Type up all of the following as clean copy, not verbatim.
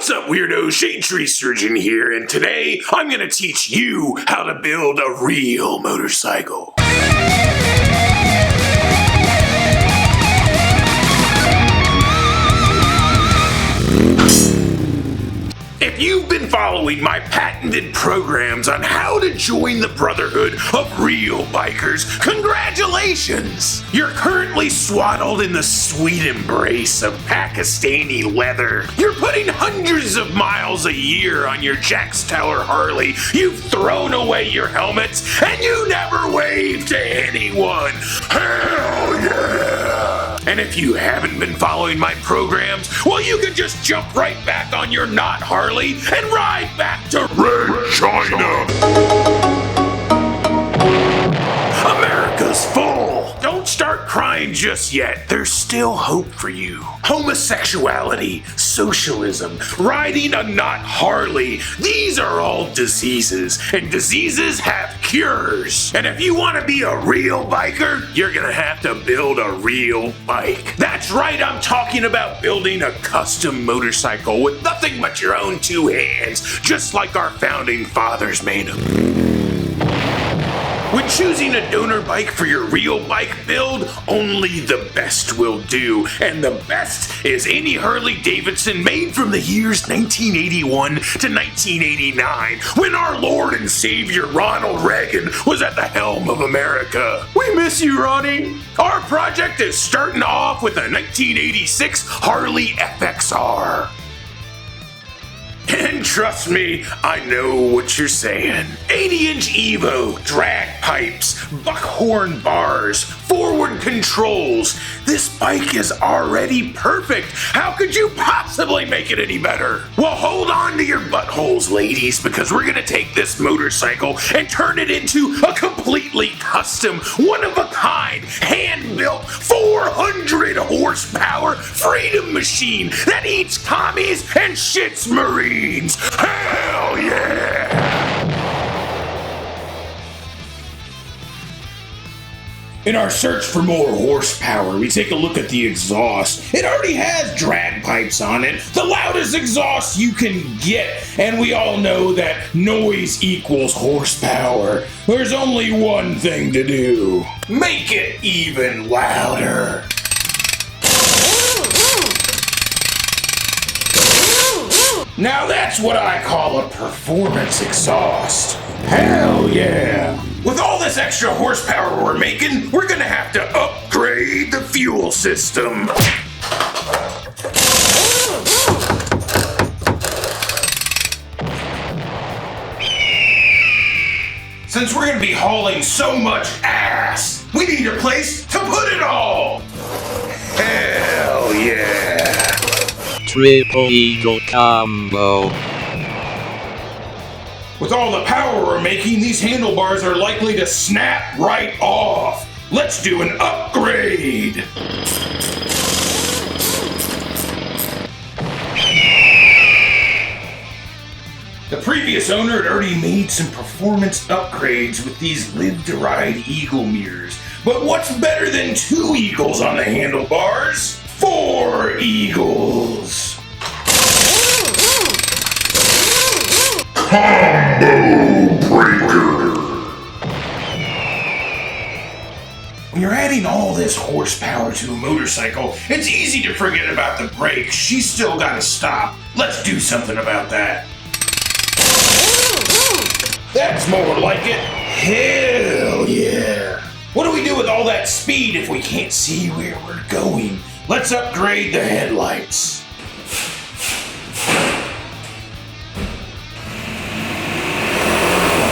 What's up, weirdo? Shadetree Surgeon here, and today I'm gonna teach you how to build a real motorcycle. If you've been following my patented programs on how to join the Brotherhood of Real Bikers, congratulations! You're currently swaddled in the sweet embrace of Pakistani leather. You're putting hundreds of miles a year on your Jax Tower Harley. You've thrown away your helmets, and you never wave to anyone. Hell yeah! And if you haven't been following my programs, well, you can just jump right back on your not Harley and ride back to Red China. America's full. Don't start crying just yet. There's still hope for you. Homosexuality, socialism, riding a not Harley. These are all diseases, and diseases have cures. And if you want to be a real biker, you're gonna have to build a real bike. That's right, I'm talking about building a custom motorcycle with nothing but your own two hands, just like our founding fathers made them. When choosing a donor bike for your real bike build, only the best will do. And the best is any Harley-Davidson made from the years 1981 to 1989, when our Lord and Savior Ronald Reagan was at the helm of America. We miss you, Ronnie. Our project is starting off with a 1986 Harley FXR. And trust me, I know what you're saying. 80-inch Evo, drag pipes, buckhorn bars, forward controls. This bike is already perfect. How could you possibly make it any better? Well, hold on to your buttholes, ladies, because we're gonna take this motorcycle and turn it into a completely custom, one-of-a-kind, hand-built, 400 horsepower freedom machine that eats commies and shits Marines. Hell yeah! In our search for more horsepower, we take a look at the exhaust. It already has drag pipes on it, the loudest exhaust you can get. And we all know that noise equals horsepower. There's only one thing to do. Make it even louder. Now that's what I call a performance exhaust. Hell yeah! With all this extra horsepower we're making, we're gonna have to upgrade the fuel system. Since we're gonna be hauling so much ass, we need a place to put it all. Hell yeah! Triple Eagle Combo. With all the power we're making, these handlebars are likely to snap right off. Let's do an upgrade. The previous owner had already made some performance upgrades with these Live to Ride Eagle mirrors. But what's better than 2 eagles on the handlebars? 4 eagles. Combo breaker. When you're adding all this horsepower to a motorcycle, it's easy to forget about the brakes. She's still gotta stop. Let's do something about that. That's more like it. Hell yeah. What do we do with all that speed if we can't see where we're going? Let's upgrade the headlights.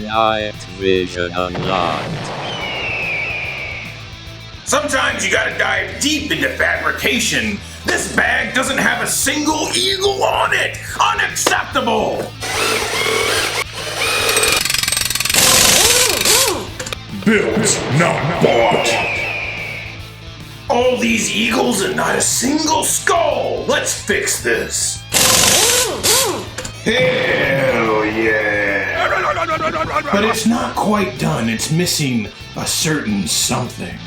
Night vision unlocked. Sometimes you gotta dive deep into fabrication. This bag doesn't have a single eagle on it. Unacceptable. Built, not bought. All these eagles and not a single skull. Let's fix this. Hell yeah. But it's not quite done. It's missing a certain something.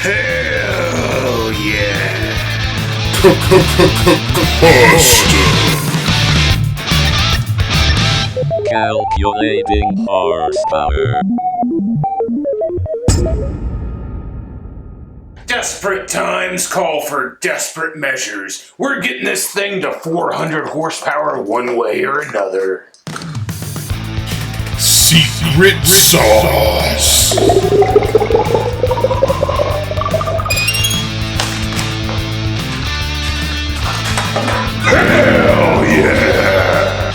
Hell yeah. Calculating horsepower. Desperate times call for desperate measures. We're getting this thing to 400 horsepower one way or another. Secret sauce. Hell yeah!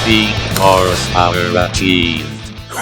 Peak horsepower achieved.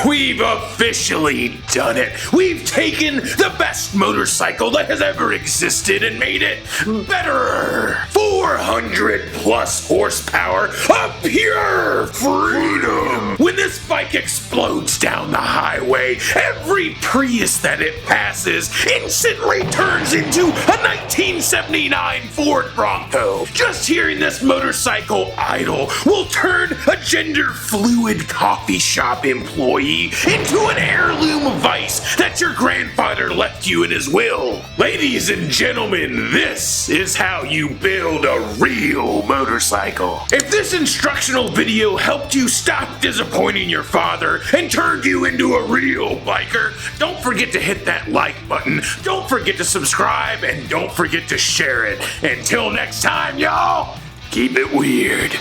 We've officially done it. We've taken the best motorcycle that has ever existed and made it better. 400 plus horsepower of pure freedom. When this bike explodes down the highway, every Prius that it passes instantly turns into a 1979 Ford Bronco. Just hearing this motorcycle idle will turn a gender fluid coffee shop employee into an heirloom vice that your grandfather left you in his will. Ladies and gentlemen, this is how you build a real motorcycle. If this instructional video helped you stop disappointing your father and turned you into a real biker, don't forget to hit that like button, don't forget to subscribe, and don't forget to share it. Until next time, y'all, keep it weird.